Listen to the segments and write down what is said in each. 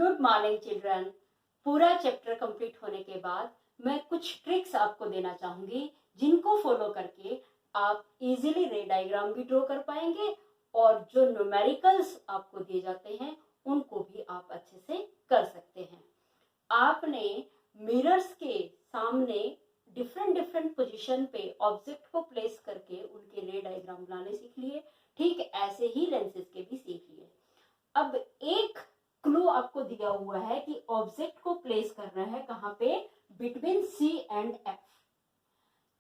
Good morning children. पूरा chapter complete होने के बाद मैं कुछ ट्रिक्स आपको देना चाहूंगी जिनको फॉलो करके आप इजीली रे डायग्राम भी ड्रॉ कर पाएंगे और जो न्यूमेरिकल्स आपको दिए जाते हैं उनको भी आप अच्छे से कर सकते हैं। आपने मिरर्स के सामने डिफरेंट डिफरेंट पोजीशन पे ऑब्जेक्ट को प्लेस करके उनके रे डायग्राम बनाने सीख लिए। ठीक ऐसे ही लेंसेज के भी सीख लिए। अब एक क्लू आपको दिया हुआ है कि ऑब्जेक्ट को प्लेस करना है कहां पे, बिटवीन सी एंड एफ।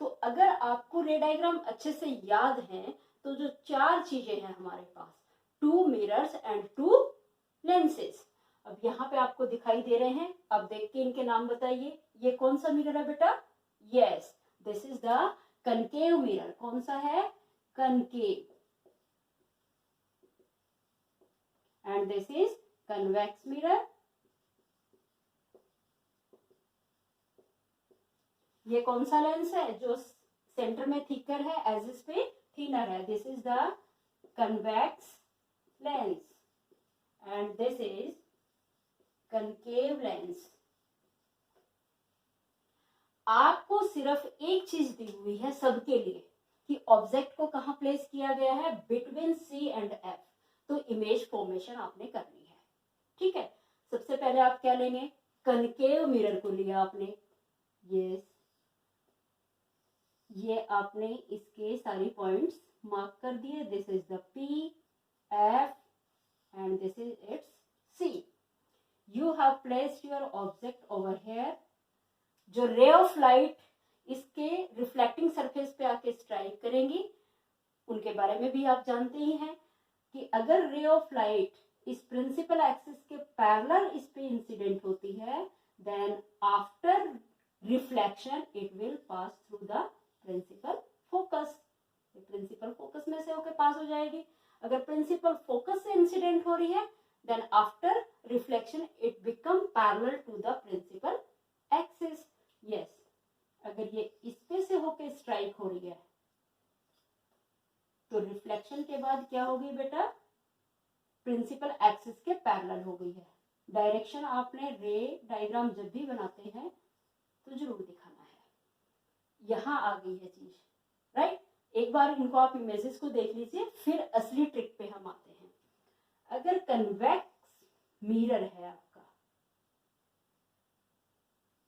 तो अगर आपको रे डायग्राम अच्छे से याद है तो जो चार चीजें हैं हमारे पास, 2 मिरर्स एंड 2 लेंसेज, अब यहाँ पे आपको दिखाई दे रहे हैं। अब देख के इनके नाम बताइए। ये कौन सा मिरर है बेटा? Yes, this is the concave mirror. कौन सा है? Concave. And this is convex mirror. ये कौन सा लेंस है जो सेंटर में थिकर है, एजिस पे थिनर है? This is the convex lens and this is concave lens. आपको सिर्फ एक चीज दी हुई है सबके लिए कि ऑब्जेक्ट को कहां प्लेस किया गया है, बिटवीन सी एंड एफ। तो इमेज फॉर्मेशन आपने करनी है। ठीक है, सबसे पहले आप क्या लेंगे? कनकेव मिरर को लिया आपने। यस, ये आपने इसके सारे पॉइंट्स मार्क कर दिए। This is the P, F and this is its C. You have placed your object over here. जो रे ऑफ लाइट इसके रिफ्लेक्टिंग सरफेस पे आके स्ट्राइक करेंगी उनके बारे में भी आप जानते ही हैं कि अगर रे ऑफ लाइट इस प्रिंसिपल एक्सिस के पैरेलल इस पे इंसिडेंट होती है, then after reflection it will pass through the principal focus. Principal focus में से होकर पास हो जाएगी। अगर प्रिंसिपल फोकस से इंसिडेंट हो रही है, then after reflection it become parallel to the principal axis. yes, अगर ये इस पे से होके स्ट्राइक हो रही है तो रिफ्लेक्शन के बाद क्या होगी बेटा? प्रिंसिपल एक्सिस के पैरेलल हो गई है। डायरेक्शन आपने रे डायग्राम जब भी बनाते हैं तो जरूर दिखाना है। यहां आ गई है चीज, राइट? एक बार इनको आप इमेजेस को देख लीजिए, फिर असली ट्रिक पे हम आते हैं। अगर कन्वेक्स मिरर है आपका,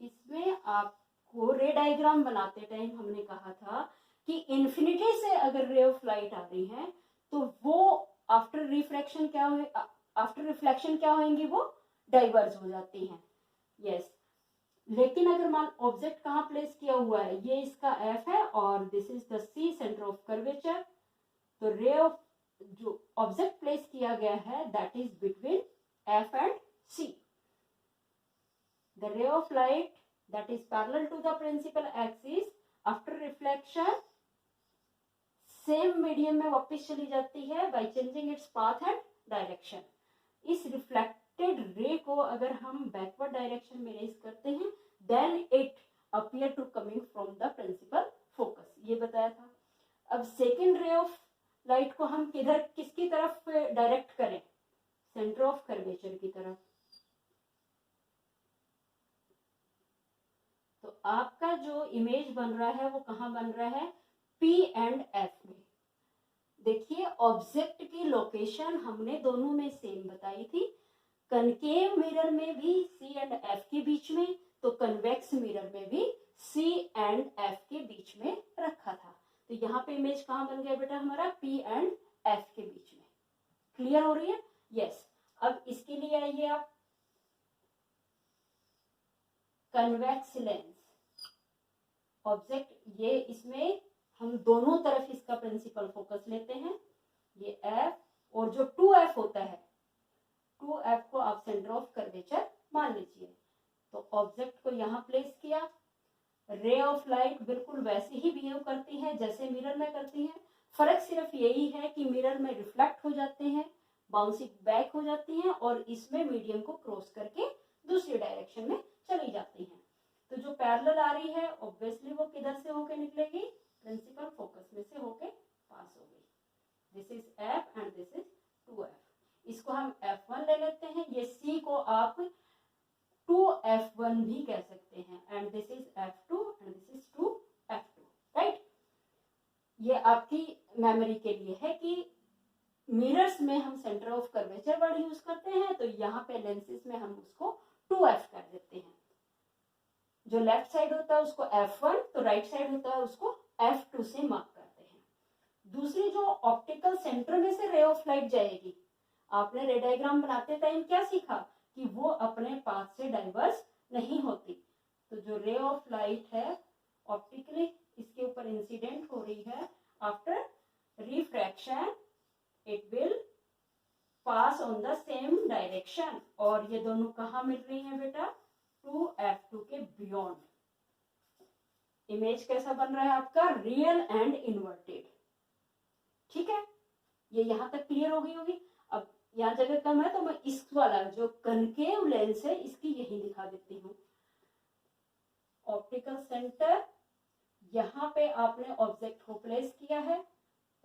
इसमें आपको रे डायग्राम बनाते टाइम हमने कहा था कि इन्फिनिटी से अगर रे ऑफ लाइट आ रही है तो वो आफ्टर रिफ्रैक्शन क्या हो, आफ्टर रिफ्लेक्शन क्या होंगी? वो डाइवर्ज हो जाती हैं। यस, लेकिन अगर मान ऑब्जेक्ट कहाँ प्लेस किया हुआ है, ये इसका एफ है और this is the C, centre of curvature. तो रे ऑफ जो ऑब्जेक्ट प्लेस किया गया है that is between F and C. The ray of light that is parallel to the principal axis after reflection same medium में वापस चली जाती है by changing its path and direction. इस रिफ्लेक्टेड रे को अगर हम बैकवर्ड डायरेक्शन में रेज करते हैं then it appear to coming from the principal focus, ये बताया था। अब सेकेंड रे ऑफ लाइट को हम किधर, किसकी तरफ डायरेक्ट करें? सेंटर ऑफ कर्वेचर की तरफ। तो आपका जो इमेज बन रहा है वो कहां बन रहा है? पी एंड एफ में। देखिए, ऑब्जेक्ट की लोकेशन हमने दोनों में सेम बताई थी। कनकेव मिरर में भी सी एंड एफ के बीच में, तो कन्वेक्स मिरर में भी सी एंड एफ के बीच में रखा था। तो यहाँ पे इमेज कहाँ बन गया बेटा हमारा? पी एंड एफ के बीच में। क्लियर हो रही है? यस। अब इसके लिए आइए आप, कन्वेक्स लेंस ऑब्जेक्ट, ये इसमें हम दोनों तरफ इसका प्रिंसिपल फोकस लेते हैं, ये एफ, और जो 2f होता है 2f को आप सेंटर ऑफ कर्वेचर मान लीजिए। तो ऑब्जेक्ट को यहाँ प्लेस किया। रे ऑफ लाइट बिल्कुल वैसे ही बिहेव करती है जैसे मिरर में करती है। फर्क सिर्फ यही है कि मिरर में रिफ्लेक्ट हो जाते हैं, बाउंसिंग बैक हो जाती हैं, और इसमें मीडियम को क्रॉस करके दूसरी डायरेक्शन में चली जाती हैं। तो जो पैरेलल आ रही है ऑब्वियसली वो किधर से होके निकलेगी? प्रिंसिपल फोकस में से होके पास हो गई। This is F and this is 2f। इसको हम f1 ले लेते हैं। ये c को आप 2f1 भी कह सकते हैं, and this is f2 and this is 2f2, right. ये आपकी मेमोरी के लिए है कि मिरर्स में हम centre of curvature word use करते हैं, तो यहाँ पे लेंसेज में हम उसको 2f कर देते हैं। जो लेफ्ट साइड होता है उसको f1, तो राइट साइड होता है उसको f2 से मार्क करते हैं। दूसरी जो ऑप्टिकल सेंटर में से रे ऑफ लाइट जाएगी, आपने रे डायग्राम बनाते टाइम क्या सीखा कि वो अपने पाथ से डाइवर्स नहीं होती। तो जो रे ऑफ लाइट है ऑप्टिकली इसके ऊपर इंसिडेंट हो रही है, after refraction it will pass on the same direction, और ये दोनों कहाँ मिल रही हैं बेटा, 2f2 के बियॉन्ड। इमेज कैसा बन रहा है आपका, रियल एंड इन्वर्टेड। ठीक है, ये यहां तक क्लियर हो गई होगी। अब यहाँ जगह कम है तो मैं इस वाला जो कनकेव लेंस है इसकी यही दिखा देती हूँ। ऑप्टिकल सेंटर, यहाँ पे आपने ऑब्जेक्ट को प्लेस किया है,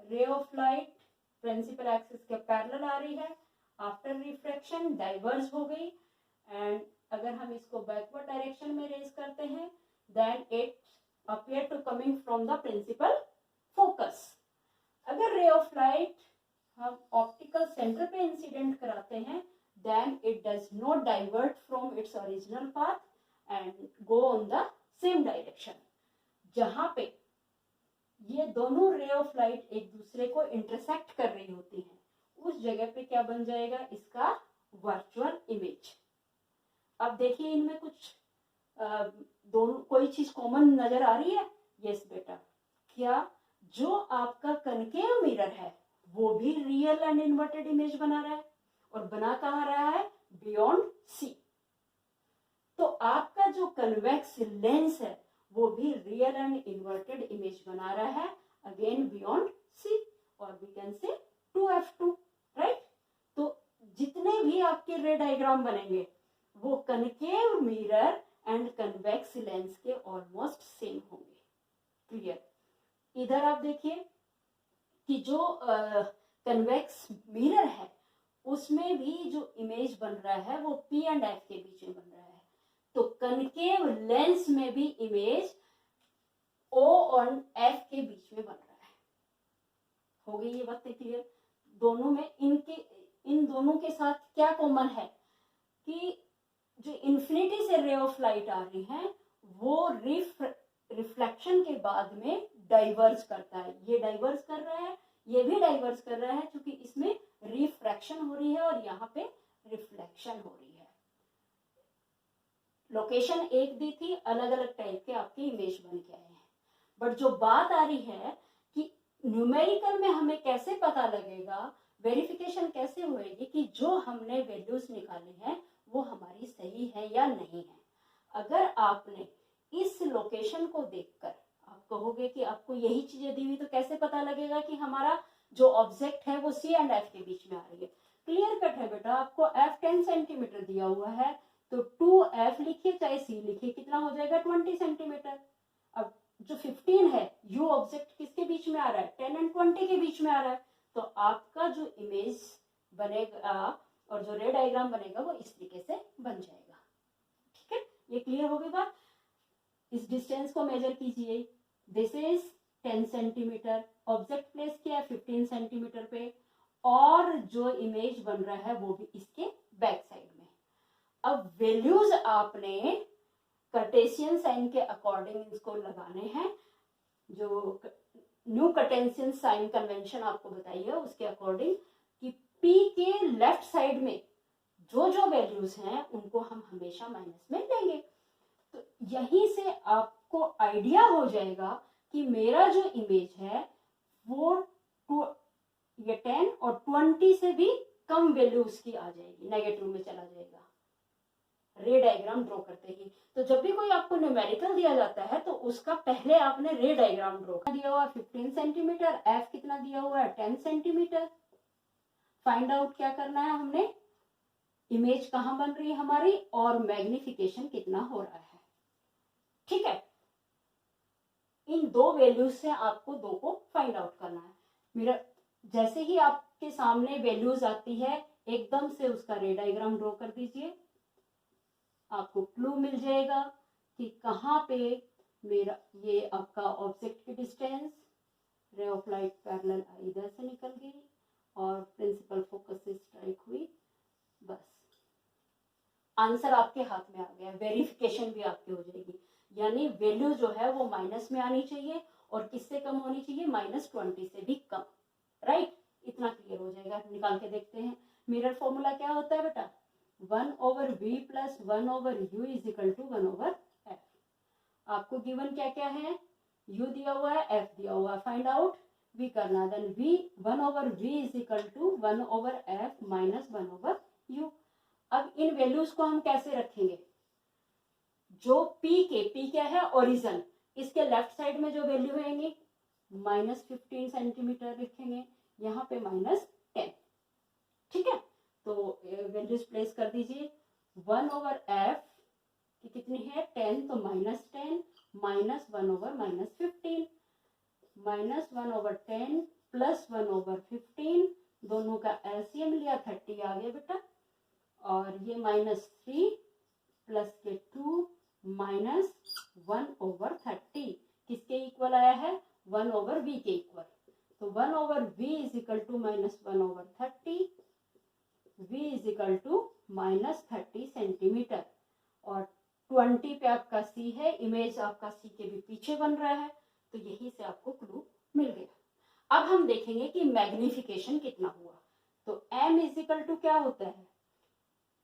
ray of light principal axis के पैरेलल आ रही है, आफ्टर रिफ्रैक्शन डाइवर्ज हो गई, एंड अगर हम इसको बैकवर्ड डायरेक्शन में रेज करते हैं then it appear to coming from the principal focus. अगर रे ऑफ लाइट हम ऑप्टिकल सेंटर पे इंसिडेंट कराते हैं then it does not divert from its original path and go on the same direction. जहां पे ये दोनों रे ऑफ लाइट एक दूसरे को इंटरसेक्ट कर रही होती हैं, उस जगह पे क्या बन जाएगा, इसका वर्चुअल इमेज। अब देखिए इनमें कुछ दोनों कोई चीज कॉमन नजर आ रही है। यस बेटा, क्या जो आपका कनकेव मिरर है वो भी रियल एंड इन्वर्टेड इमेज बना रहा है, और बना कहाँ रहा है, बियॉन्ड सी। तो आपका जो कन्वेक्स लेंस है वो भी रियल एंड इन्वर्टेड इमेज बना रहा है, अगेन बियॉन्ड सी, और we can say 2f2, right. तो जितने भी आपके रे डायग्राम बनेंगे वो concave mirror and convex lens के ऑलमोस्ट सेम होंगे। क्लियर। इधर आप देखिए कि जो कन्वेक्स मिरर है उसमें भी जो इमेज बन रहा है वो P एंड F के बीच में बन रहा है, तो कनकेव लेंस में भी इमेज O और F के बीच में बन रहा है। हो गई ये बात क्लियर। दोनों में इन दोनों के साथ क्या कॉमन है कि जो इन्फिनिटी से रे ऑफ लाइट आ रही है वो रिफ्लेक्शन के बाद में डाइवर्ज करता है। ये डाइवर्ज कर रहा है, ये भी डाइवर्ज कर रहा है, क्योंकि इसमें रिफ्रैक्शन हो रही है और यहाँ पे रिफ्लेक्शन हो रही है। लोकेशन एक दी थी, अलग अलग टाइप के आपके इमेज बन के आए हैं। बट जो बात आ रही है कि न्यूमेरिकल में हमें कैसे पता लगेगा, वेरिफिकेशन कैसे होएगी कि जो हमने वैल्यूज निकाली हैं वो हमारी सही है या नहीं है। अगर आपने इस लोकेशन को देखकर आप कहोगे कि आपको यही चीजें दी हुई, तो कैसे पता लगेगा कि हमारा जो ऑब्जेक्ट है वो C एंड F के बीच में आ रही है। क्लियर कट है बेटा। आपको F 10 सेंटीमीटर दिया हुआ है तो 2F लिखिए चाहे C लिखिए, कितना हो जाएगा 20 सेंटीमीटर। अब जो 15 है U ऑब्जेक्ट किसके बीच में आ रहा है, 10 एंड 20 के बीच में आ रहा है, तो आपका जो इमेज बनेगा और जो रे डायग्राम बनेगा वो इस तरीके से बन जाएगा। ठीक है, ये क्लियर हो गई बात। इस डिस्टेंस को मेजर कीजिए, this is 10 centimetre, object place किया 15 सेंटीमीटर पे, और जो इमेज बन रहा है वो भी इसके बैक साइड में। अब वैल्यूज आपने कार्टेशियन साइन के अकॉर्डिंग इसको लगाने हैं। जो न्यू कार्टेशियन साइन कन्वेंशन आपको बताई है उसके अकॉर्डिंग कि P के लेफ्ट साइड में जो जो वैल्यूज हैं उनको हम हमेशा माइनस में लेंगे। तो यहीं से आपको आइडिया हो जाएगा कि मेरा जो इमेज है वो ये 10 और 20 से भी कम वैल्यूज की आ जाएगी, नेगेटिव में चला जाएगा रे डायग्राम ड्रॉ करते ही। तो जब भी कोई आपको न्यूमेरिकल दिया जाता है तो उसका पहले आपने रे डायग्राम ड्रॉ कर दिया हुआ 15 सेंटीमीटर, F कितना दिया हुआ है 10 सेंटीमीटर। फाइंड आउट क्या करना है हमने, इमेज कहां बन रही है हमारी और मैग्निफिकेशन कितना हो रहा है। ठीक है, इन दो वैल्यूज से आपको दो को फाइंड आउट करना है। मेरा जैसे ही आपके सामने वैल्यूज आती है एकदम से उसका रे डायग्राम ड्रॉ कर दीजिए, आपको क्लू मिल जाएगा कि कहाँ पे मेरा ये आपका ऑब्जेक्ट की डिस्टेंस, रे ऑफ लाइट पैरेलल इधर से निकल गई और प्रिंसिपल फोकस से स्ट्राइक हुई, बस आंसर आपके हाथ में आ गया। वेरिफिकेशन भी आपकी हो जाएगी, यानी वैल्यू जो है वो माइनस में आनी चाहिए और किससे कम होनी चाहिए, -20 से भी कम, राइट। इतना क्लियर हो जाएगा। निकाल के देखते हैं। मिरर फॉर्मूला क्या होता है बेटा, 1/v + 1/u = 1/f। आपको गिवन क्या क्या है, u दिया हुआ है, f दिया हुआ है, फाइंड आउट v करना, then v 1/v = 1/f - 1/u। अब इन वैल्यूज को हम कैसे रखेंगे, जो p क्या है, ओरिजिन, इसके लेफ्ट साइड में जो वैल्यू रहेंगी -15 सेंटीमीटर लिखेंगे, यहाँ पे -10, ठीक है। तो वैल्यूज प्लेस कर दीजिए। 1/f की कितनी है, 10, तो -10 - 1/-15 -1/10 + 1/15, दोनों का एलसीएम लिया 30 आ गया बेटा। और ये -3 + के 2 -1/30 किसके इक्वल आया है, 1/v के इक्वल। तो 1/v = -1/30, v = -30 सेंटीमीटर। और 20 पे आपका c है, इमेज आपका c के भी पीछे बन रहा है, तो यही से आपको क्लू मिल गया। अब हम देखेंगे कि मैग्निफिकेशन कितना हुआ। तो m = क्या होता है,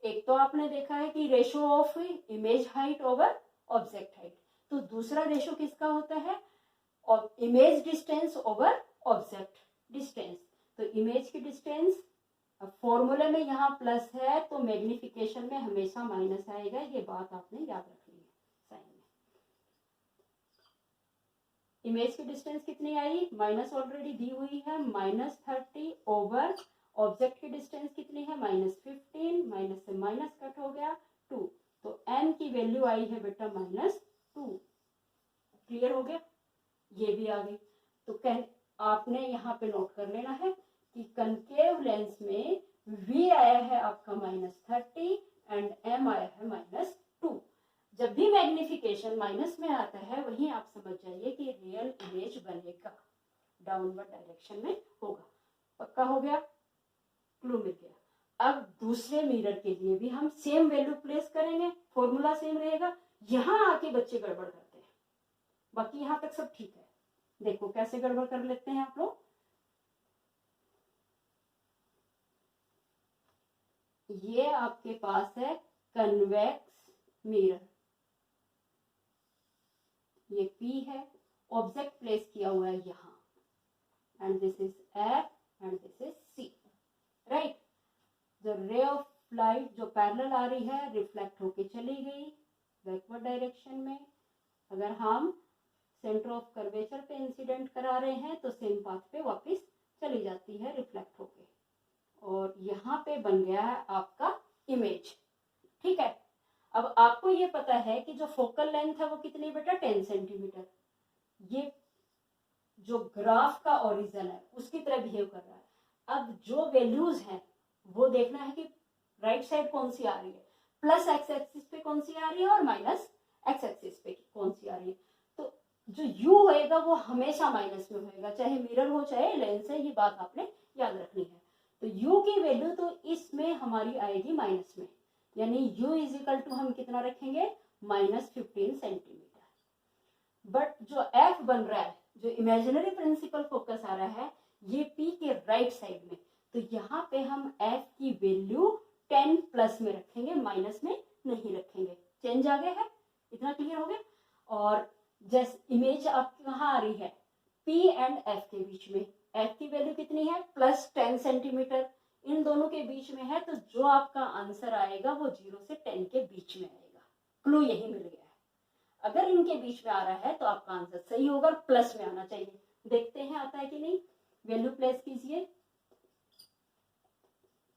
एक तो आपने देखा है कि ratio of image height over object height, तो दूसरा रेशो किसका होता है, image distance over object distance. तो इमेज की डिस्टेंस, अब फॉर्मूले में यहाँ प्लस है तो मैग्निफिकेशन में हमेशा माइनस आएगा, ये बात आपने याद रखनी है साइन में। इमेज की डिस्टेंस कितनी आई, माइनस ऑलरेडी दी हुई है, -30 ओवर ऑब्जेक्ट की डिस्टेंस कितनी है, -15, माइनस से माइनस कट हो गया 2, तो m की वैल्यू आई है बेटा -2। क्लियर हो गया, ये भी आ गई। तो आपने यहाँ पे नोट कर लेना है कि कनकेव लेंस में v आया है आपका -30 एंड m आया है -2। जब भी मैग्निफिकेशन माइनस में आता है वहीं आप समझ जाइए कि रियल इमेज बनेगा, डाउनवर्ड डायरेक्शन में होगा। पक्का हो गया, क्लू मिल गया। अब दूसरे मिरर के लिए भी हम सेम वैल्यू प्लेस करेंगे, फॉर्मूला सेम रहेगा। यहां आके बच्चे गड़बड़ करते हैं, बाकी यहां तक सब ठीक है। देखो कैसे गड़बड़ कर लेते हैं आप लोग। ये आपके पास है कन्वेक्स मिरर, ये P है, ऑब्जेक्ट प्लेस किया हुआ है यहाँ, and this is F and this is C, right. जो रे ऑफ लाइट जो पैरेलल आ रही है रिफ्लेक्ट होके चली गई बैकवर्ड डायरेक्शन में। अगर हम सेंटर ऑफ कर्वेचर पे इंसिडेंट करा रहे हैं तो सेम पाथ पे वापस चली जाती है रिफ्लेक्ट होके, और यहाँ पे बन गया है आपका इमेज, ठीक है। अब आपको ये पता है कि जो फोकल लेंथ है वो कितनी बेटा, 10 सेंटीमीटर। ये जो ग्राफ का ओरिजिन है उसकी तरह बिहेव कर रहा है। अब जो वैल्यूज हैं वो देखना है कि राइट साइड कौन सी आ रही है, प्लस एक्स एक्सिस पे कौन सी आ रही है और माइनस एक्स एक्सिस पे कौन सी आ रही है। तो जो u होएगा वो हमेशा माइनस में होएगा, चाहे मिरर हो चाहे लेंस है, ये बात आपने याद रखनी है। तो u की वैल्यू तो इसमें हमारी आएगी माइनस में, यानी u = हम कितना रखेंगे, -15 सेंटीमीटर। बट जो f बन रहा है, जो इमेजिनरी प्रिंसिपल फोकस आ रहा है, ये p के राइट साइड में, तो यहाँ पे हम f की वैल्यू 10 प्लस में रखेंगे, माइनस में नहीं रखेंगे। चेंज आ गया है, इतना क्लियर हो गया। और जैसे इमेज आपकी कहाँ आ रही है, p एंड f के बीच में, f की वैल्यू कितनी है, +10 सेंटीमीटर, इन दोनों के बीच में है, तो जो आपका आंसर आएगा वो 0 से 10 के बीच में आएगा। क्लू यही मिल गया है। अगर इनके बीच में आ रहा है तो आपका आंसर सही होगा, प्लस में आना चाहिए। देखते हैं आता है कि नहीं। वैल्यू प्लेस कीजिए,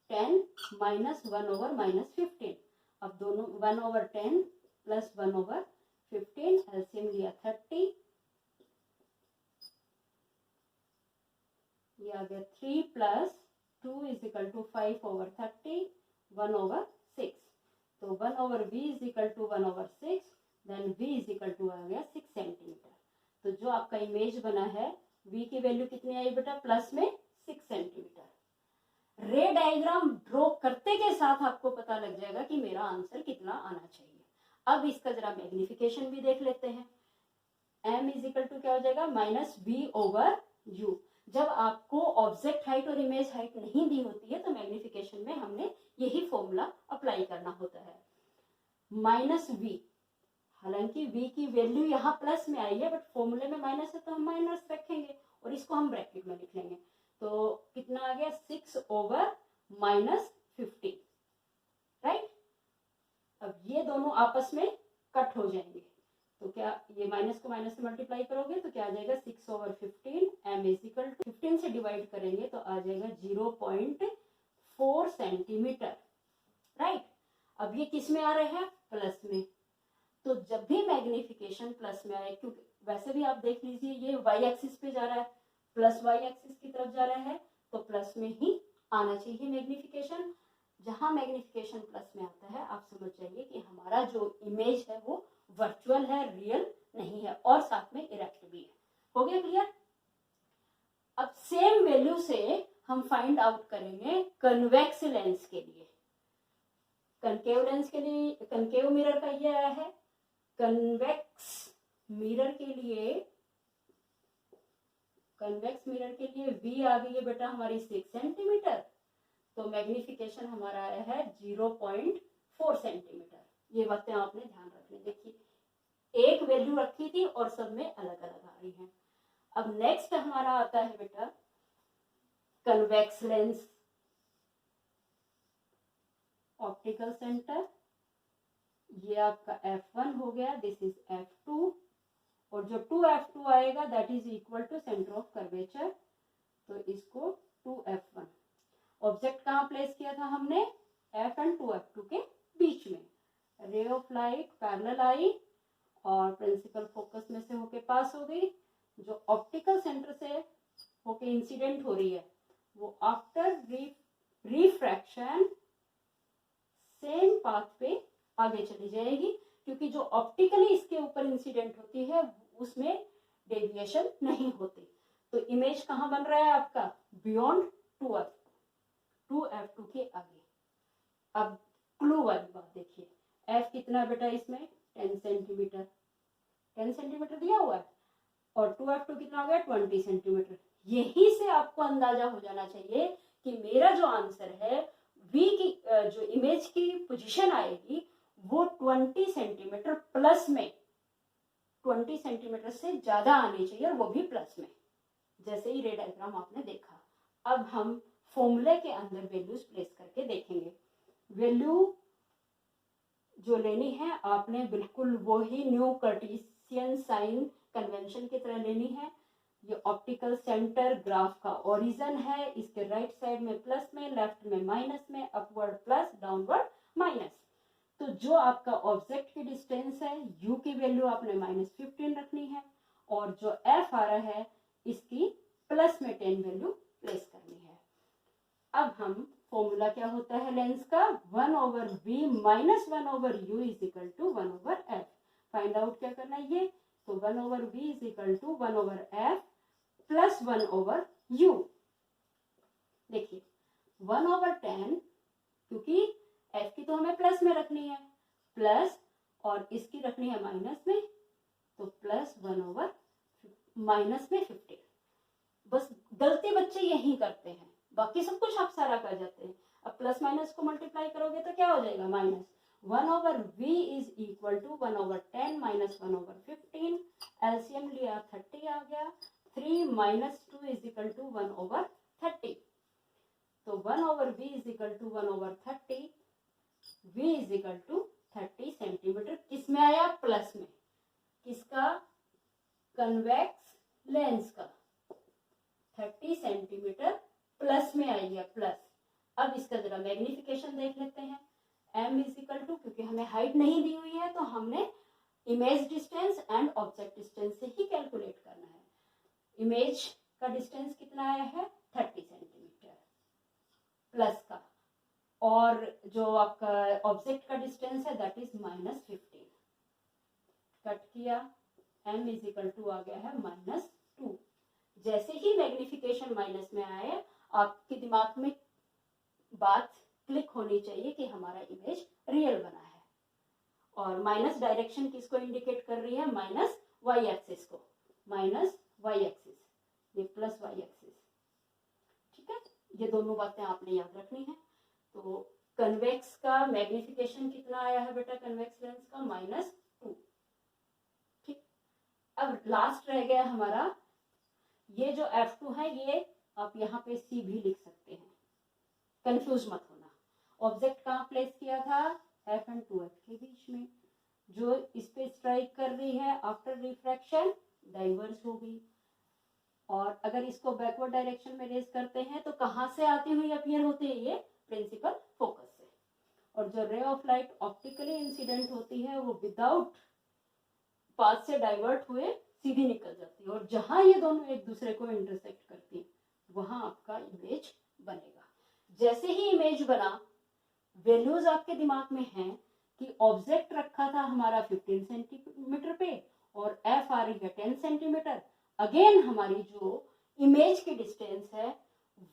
10 - 1/-15। अब दोनों 1/10 + 1/15, एलसीएम लिया 30, ये आ गया 3 + 2 = 5/30, 1/6। तो 1 1/v is equal to 1/6, then v is equal to आ गया 6 सेंटीमीटर। तो जो आपका इमेज बना है v की वैल्यू कितनी आई बेटा, प्लस में 6 सेंटीमीटर। रे डायग्राम ड्रॉ करते के साथ आपको पता लग जाएगा कि मेरा आंसर कितना आना चाहिए। अब इसका जरा मैग्निफिकेशन भी देख लेते हैं। m इज इक्वल टू क्या हो जाएगा, -v/u। जब आपको ऑब्जेक्ट हाइट और इमेज हाइट नहीं दी होती है तो मैग्निफिकेशन में हमने यही फॉर्मूला अप्लाई करना होता है। -v, हालांकि v की वैल्यू यहाँ प्लस में आई है बट फॉर्मूले में माइनस है तो हम माइनस रखेंगे और इसको हम ब्रैकेट में लिख लेंगे। तो कितना आ गया, 6/-15, राइट। अब ये दोनों आपस में कट हो जाएंगे तो क्या, ये माइनस को माइनस से मल्टीप्लाई करोगे तो क्या आ जाएगा, 6/15, m इज इक्वल टू 15 से डिवाइड करेंगे तो आ जाएगा 0.4 सेंटीमीटर, राइट। अब ये किस में आ रहे हैं, प्लस में। तो जब भी मैग्निफिकेशन प्लस में आए, क्योंकि वैसे भी आप देख लीजिए ये वाई एक्सिस पे जा रहा है, प्लस वाई एक्सिस की तरफ जा रहा है तो प्लस में ही आना चाहिए मैग्निफिकेशन। जहां मैग्निफिकेशन प्लस में आता है आप समझ जाइए कि हमारा जो इमेज है वो वर्चुअल है, रियल नहीं है और साथ में इरेक्ट भी है। हो गया क्लियर। अब सेम वैल्यू से हम फाइंड आउट करेंगे कन्वेक्स लेंस के लिए। कनकेव लेंस के लिए, कनकेव मिरर का ये आया है, कन्वेक्स मिरर के लिए, कन्वेक्स मिरर के लिए v आ गई है बेटा हमारी 6 सेंटीमीटर। तो मैग्निफिकेशन हमारा आया है 0.4 सेंटीमीटर। ये बातें आपने ध्यान रखनी। देखिए एक वैल्यू रखी थी और सब में अलग अलग आ रही हैं। अब नेक्स्ट हमारा आता है बेटा कन्वेक्स लेंस, ऑप्टिकल सेंटर। ये आपका F1 हो गया, दिस इज F2 और जो 2F2 आएगा that is equal to centre of curvature, तो इसको 2F1। ऑब्जेक्ट कहाँ प्लेस किया था हमने, F एंड 2F2 के बीच में। रे ऑफ लाइट पैरेलल आई और प्रिंसिपल फोकस में से होके पास हो गई। जो ऑप्टिकल सेंटर से होके इंसिडेंट हो रही है वो आफ्टर रिफ्रैक्शन सेम पाथ पे आगे चली जाएगी, क्योंकि जो ऑप्टिकली इसके ऊपर इंसिडेंट होती है उसमें डेविएशन नहीं होती। तो इमेज कहाँ बन रहा है आपका, बियॉन्ड 2F2 के आगे। अब क्लू वाली बात देखिए, F कितना बेटा इसमें 10 सेंटीमीटर, 10 सेंटीमीटर दिया हुआ है और 2F2 कितना हो गया 20 सेंटीमीटर। यही से आपको अंदाजा हो जाना चाहिए कि मेरा जो आंसर है V की जो इमेज की पोजीशन आएगी वो 20 सेंटीमीटर प्लस में, 20 सेंटीमीटर से ज्यादा आनी चाहिए और वो भी प्लस में, जैसे ही रे डायग्राम आपने देखा। अब हम फॉर्मूले के अंदर वैल्यूज प्लेस करके देखेंगे। वैल्यू जो लेनी है आपने बिल्कुल वही न्यू कार्टेशियन साइन कन्वेंशन की तरह लेनी है। ये ऑप्टिकल सेंटर ग्राफ का ओरिजिन है, इसके राइट साइड में प्लस में, लेफ्ट में माइनस में, अपवर्ड प्लस, डाउनवर्ड माइनस। तो जो आपका ऑब्जेक्ट की डिस्टेंस है u की वैल्यू आपने -15 रखनी है और जो f आ रहा है इसकी प्लस में 10 वैल्यू प्लेस करनी है। अब हम फॉर्मूला क्या होता है लेंस का, 1/v - 1/u is equal to 1/f। Find out क्या करना है ये, तो 1/v is equal to 1/f plus 1/u। देखिए 1/10, क्योंकि f की तो हमें प्लस में रखनी है, प्लस और इसकी रखनी है माइनस में, तो प्लस 1/- -15। बस गलती बच्चे यही करते हैं, बाकी सब कुछ आप सारा कर जाते हैं। अब प्लस माइनस को मल्टीप्लाई करोगे तो क्या हो जाएगा, minus 1/v is equal to 1/10 - 1/15। LCM लिया 30 आ गया, 3 - 2 इज इक्वल टू 1/30। तो 1/v is equal to 1/30, v is equal to 30 centimetre. किस में आया, प्लस में। किसका, कन्वेक्स लेंस का 30 सेंटीमीटर प्लस में आई है, प्लस। अब इसका जरा मैग्निफिकेशन देख लेते हैं। m इज इक्वल टू, क्योंकि हमें हाइट नहीं दी हुई है तो हमने image distance and object distance से ही कैलकुलेट करना है। इमेज का डिस्टेंस कितना आया है 30 सेंटीमीटर, प्लस का और जो आपका ऑब्जेक्ट का डिस्टेंस है दैट इज -15। कट किया, m इज इक्वल टू आ गया है -2। जैसे ही मैग्निफिकेशन माइनस में आए आपके दिमाग में बात क्लिक होनी चाहिए कि हमारा इमेज रियल बना है। और माइनस डायरेक्शन किसको इंडिकेट कर रही है? माइनस वाई एक्सिस को, माइनस वाई एक्सिस, ये प्लस वाई एक्सिस। ठीक है, ये दोनों बातें आपने याद रखनी है। तो कन्वेक्स का मैग्निफिकेशन कितना आया है बेटा? कन्वेक्स लेंस का -2। ठीक, अब लास्ट रह गया हमारा ये जो F2 है, ये आप यहाँ पे C भी लिख सकते हैं, कंफ्यूज मत होना। ऑब्जेक्ट कहाँ प्लेस किया था? F एंड 2F के बीच में। जो इस पे स्ट्राइक कर रही है आफ्टर रिफ्रैक्शन डाइवर्ज होगी। और अगर इसको बैकवर्ड डायरेक्शन में रेज करते हैं तो कहाँ से आती हुई अपीयर होती है? ये प्रिंसिपल फोकस से। और जो ray of light optically incident होती है वो विदाउट पाथ से डाइवर्ट हुए सीधी निकल जाती है। और जहां ये दोनों एक दूसरे को इंटरसेक्ट करती है वहां आपका इमेज बनेगा। जैसे ही इमेज बना, वैल्यूज आपके दिमाग में हैं कि ऑब्जेक्ट रखा था हमारा 15 सेंटीमीटर पे और एफ आ रही है 10 सेंटीमीटर। अगेन हमारी जो इमेज की डिस्टेंस है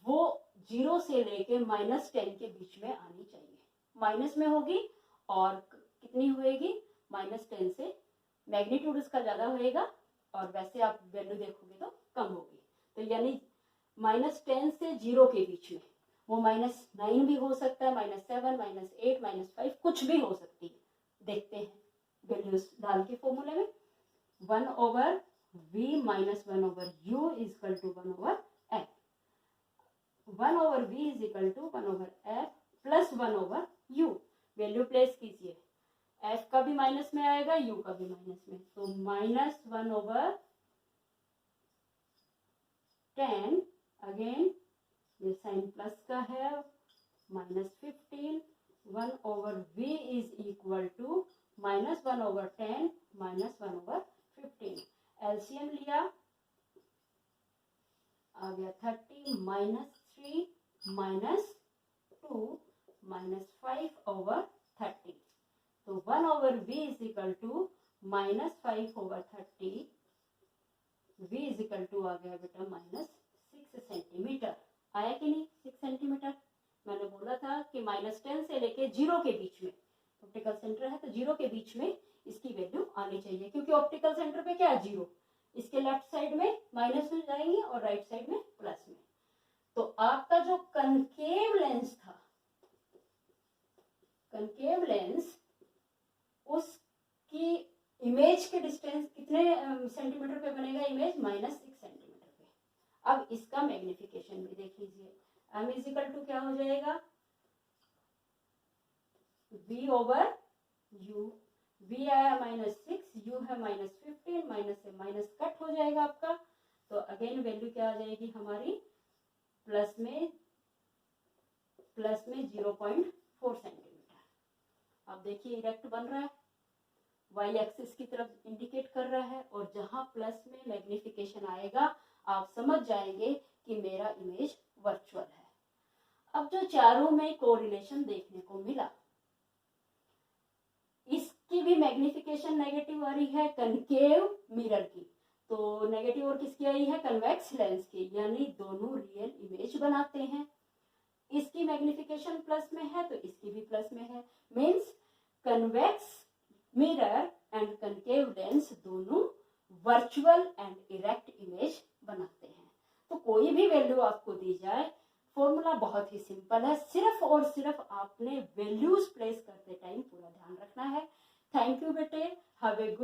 वो 0 से लेके -10 के बीच में आनी चाहिए। माइनस में होगी और कितनी होएगी? -10 से मैग्नीट्यूड उसका ज्यादा होएगा और वैसे आप वैल्यू देखोगे तो कम होगी। तो यानी -10 से 0 के बीच में, वो -9 भी हो सकता है, -7, -8, -5 कुछ भी हो सकती है। देखते हैं वैल्यूज डाल के फॉर्मूले में। 1/v - 1/u is equal to 1/f। 1/v is equal to 1/f plus 1/u। Value place कीजिए, f का भी माइनस में आएगा, u का भी माइनस में, तो -1/10। अगेन ये साइन प्लस का है, -15। 1/v is equal to -1/10 -1/15। LCM लिया, आ गया 30 -3 -2 -5/30। तो 1/v is equal to -5/30। v is equal to आ गया बेटा -6 सेंटीमीटर। आया कि नहीं? 6 सेंटीमीटर। मैंने बोला था कि -10 से लेके 0 के बीच में ऑप्टिकल सेंटर है, तो 0 के बीच में इसकी वैल्यू आनी चाहिए, क्योंकि ऑप्टिकल सेंटर पे क्या है? 0। इसके लेफ्ट साइड में माइनस में जाएंगे और राइट साइड में प्लस में। तो आपका जो कनकेव लेंस था, कनकेव लेंस, उसकी इमेज के डिस्टेंस कितने सेंटीमीटर पे बनेगा? इमेज -6 सेंटीमीटर पे। अब इसका मैग्निफिकेशन भी देख लीजिए। m इज इक्वल टू क्या हो जाएगा? v/u। v आया -6, u है -15, माइनस से माइनस कट हो जाएगा आपका। तो अगेन वैल्यू क्या आ जाएगी हमारी? प्लस में 0.4 सेंटीमीटर। अब देखिए इरेक्ट बन रहा है, वाई एक्सिस की तरफ इंडिकेट कर रहा है, और जहां प्लस में मैग्निफिकेशन आएगा आप समझ जाएंगे कि मेरा इमेज वर्चुअल है। अब जो चारों में कोरिलेशन देखने को मिला, इसकी भी मैग्निफिकेशन नेगेटिव आ रही है कनकेव मिरर की, तो नेगेटिव और किसकी आई है? कन्वेक्स लेंस की, यानी दोनों रियल इमेज बनाते हैं। इसकी मैग्निफिकेशन प्लस में है तो इसकी भी प्लस में है, means convex mirror and concave lens दोनों वर्चुअल एंड इरेक्ट इमेज बनाते हैं। तो कोई भी वैल्यू आपको दी जाए, फॉर्मूला बहुत ही सिंपल है, सिर्फ और सिर्फ आपने वैल्यूज प्लेस करते टाइम पूरा ध्यान रखना है। थैंक यू बेटे, हैव ए गुड